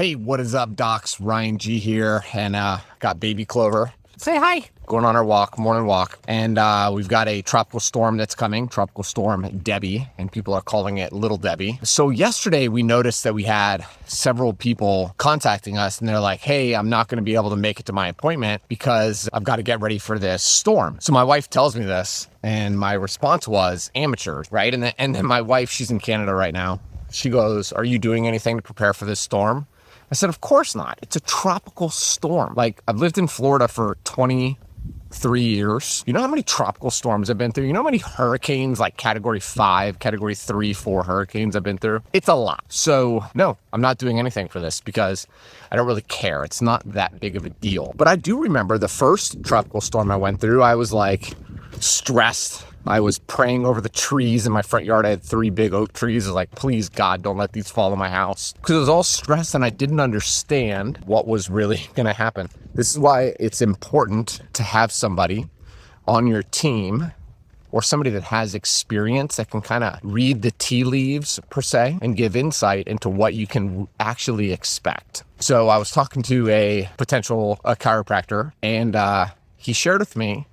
Hey, what is up, docs? Ryan G here, and got baby Clover. Say hi. Going on our walk, morning walk, and we've got a tropical storm that's coming, Tropical Storm Debbie, and people are calling it Little Debbie. So yesterday we noticed that we had several people contacting us, and they're like, hey, I'm not gonna be able to make it to my appointment because I've got to get ready for this storm. So my wife tells me this, and my response was amateur, right? And then my wife, she's in Canada right now. She goes, are you doing anything to prepare for this storm? I said, of course not. It's a tropical storm. Like, I've lived in Florida for 23 years. You know how many tropical storms I've been through? You know how many hurricanes, like category 5, category 3, 4 hurricanes I've been through? It's a lot. So no, I'm not doing anything for this because I don't really care. It's not that big of a deal. But I do remember the first tropical storm I went through, I was like stressed. I was praying over the trees in my front yard. I had 3 big oak trees. I was like, please, God, don't let these fall on my house. Because I was all stressed and I didn't understand what was really going to happen. This is why it's important to have somebody on your team or somebody that has experience that can kind of read the tea leaves, per se, and give insight into what you can actually expect. So I was talking to a potential chiropractor, and he shared with me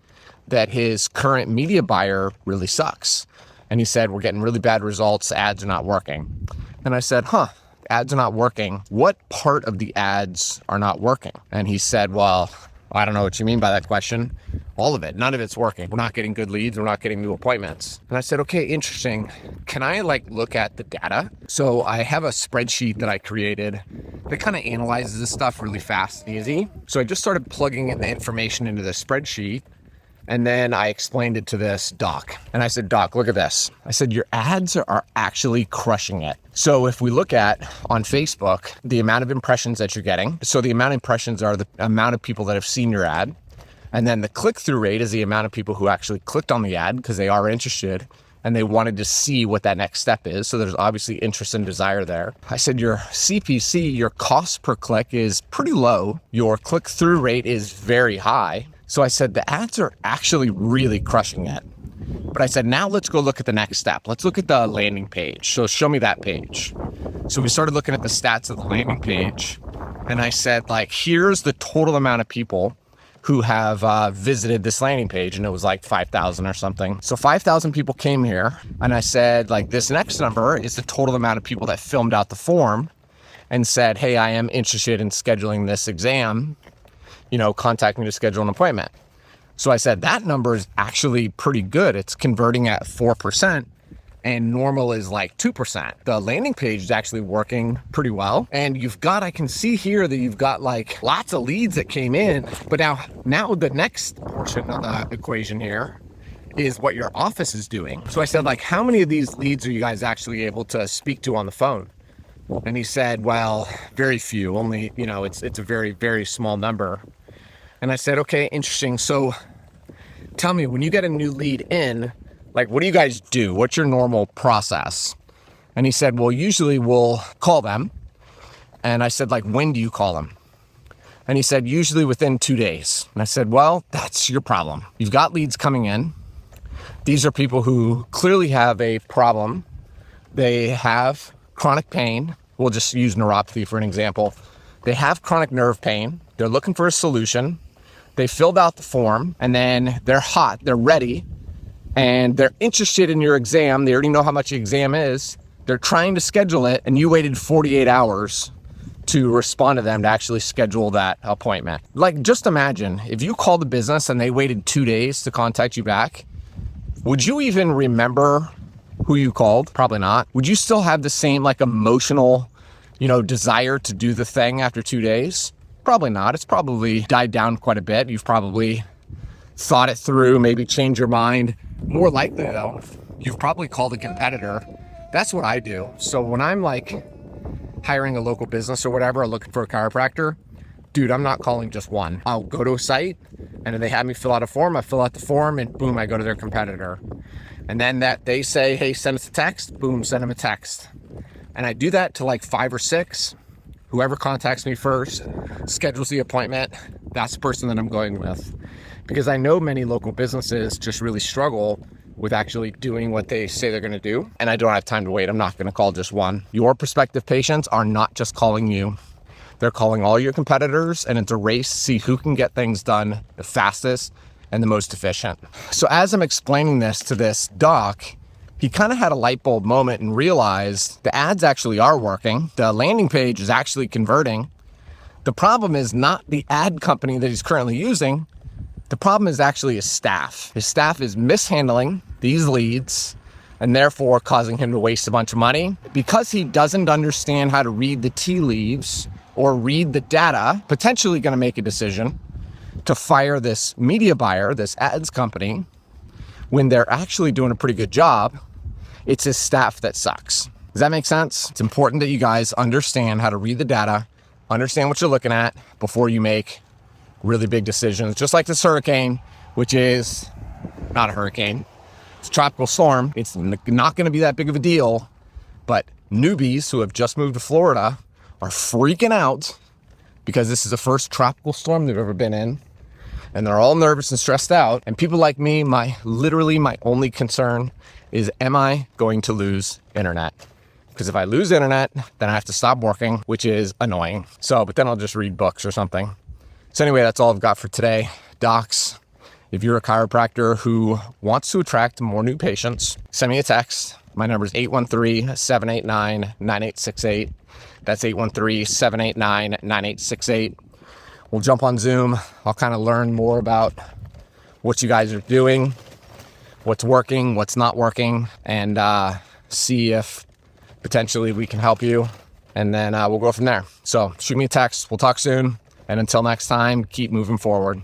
that his current media buyer really sucks. And he said, we're getting really bad results, ads are not working. And I said, ads are not working. What part of the ads are not working? And he said, well, I don't know what you mean by that question. All of it, none of it's working. We're not getting good leads, we're not getting new appointments. And I said, okay, interesting. Can I look at the data? So I have a spreadsheet that I created that kind of analyzes this stuff really fast and easy. So I just started plugging in the information into the spreadsheet. And then I explained it to this doc. And I said, doc, look at this. I said, your ads are actually crushing it. So if we look at on Facebook, the amount of impressions that you're getting. So the amount of impressions are the amount of people that have seen your ad. And then the click-through rate is the amount of people who actually clicked on the ad because they are interested and they wanted to see what that next step is. So there's obviously interest and desire there. I said, your CPC, your cost per click is pretty low. Your click-through rate is very high. So I said, the ads are actually really crushing it. But I said, now let's go look at the next step. Let's look at the landing page. So show me that page. So we started looking at the stats of the landing page. And I said, here's the total amount of people who have visited this landing page. And it was 5,000 or something. So 5,000 people came here. And I said, this next number is the total amount of people that filled out the form and said, hey, I am interested in scheduling this exam. Contact me to schedule an appointment. So I said, that number is actually pretty good. It's converting at 4% and normal is 2%. The landing page is actually working pretty well. And I can see here that you've got lots of leads that came in, but now the next portion of the equation here is what your office is doing. So I said, how many of these leads are you guys actually able to speak to on the phone? And he said, well, very few, only, it's a very, very small number. And I said, okay, interesting. So tell me, when you get a new lead in, what do you guys do? What's your normal process? And he said, well, usually we'll call them. And I said, when do you call them? And he said, usually within 2 days. And I said, well, that's your problem. You've got leads coming in. These are people who clearly have a problem. They have chronic pain. We'll just use neuropathy for an example. They have chronic nerve pain. They're looking for a solution. They filled out the form and then they're hot, they're ready, and they're interested in your exam. They already know how much the exam is. They're trying to schedule it, and you waited 48 hours to respond to them to actually schedule that appointment. Just imagine if you called the business and they waited 2 days to contact you back. Would you even remember who you called? Probably not. Would you still have the same emotional, desire to do the thing after 2 days? Probably not. It's probably died down quite a bit. You've probably thought it through, maybe changed your mind. More likely though, you've probably called a competitor. That's what I do. So when I'm hiring a local business or whatever, or looking for a chiropractor, dude, I'm not calling just one. I'll go to a site and if they have me fill out a form, I fill out the form and boom, I go to their competitor. And then that they say, hey, send us a text, boom, send them a text. And I do that to 5 or 6. Whoever contacts me first, schedules the appointment, that's the person that I'm going with. Because I know many local businesses just really struggle with actually doing what they say they're going to do. And I don't have time to wait. I'm not going to call just one. Your prospective patients are not just calling you. They're calling all your competitors, and it's a race to see who can get things done the fastest and the most efficient. So as I'm explaining this to this doc, he kind of had a light bulb moment and realized the ads actually are working. The landing page is actually converting. The problem is not the ad company that he's currently using. The problem is actually his staff. His staff is mishandling these leads and therefore causing him to waste a bunch of money. Because he doesn't understand how to read the tea leaves or read the data, potentially going to make a decision to fire this media buyer, this ads company, when they're actually doing a pretty good job. It's his staff that sucks. Does that make sense? It's important that you guys understand how to read the data, understand what you're looking at before you make really big decisions. Just like this hurricane, which is not a hurricane, it's a tropical storm. It's not going to be that big of a deal, but newbies who have just moved to Florida are freaking out because this is the first tropical storm they've ever been in. And they're all nervous and stressed out. And people like me, literally my only concern is, am I going to lose internet? Because if I lose internet, then I have to stop working, which is annoying. But then I'll just read books or something. So anyway, that's all I've got for today. Docs, if you're a chiropractor who wants to attract more new patients, send me a text. My number is 813-789-9868. That's 813-789-9868. We'll jump on Zoom. I'll kind of learn more about what you guys are doing, what's working, what's not working, and see if potentially we can help you. And then we'll go from there. So shoot me a text. We'll talk soon. And until next time, keep moving forward.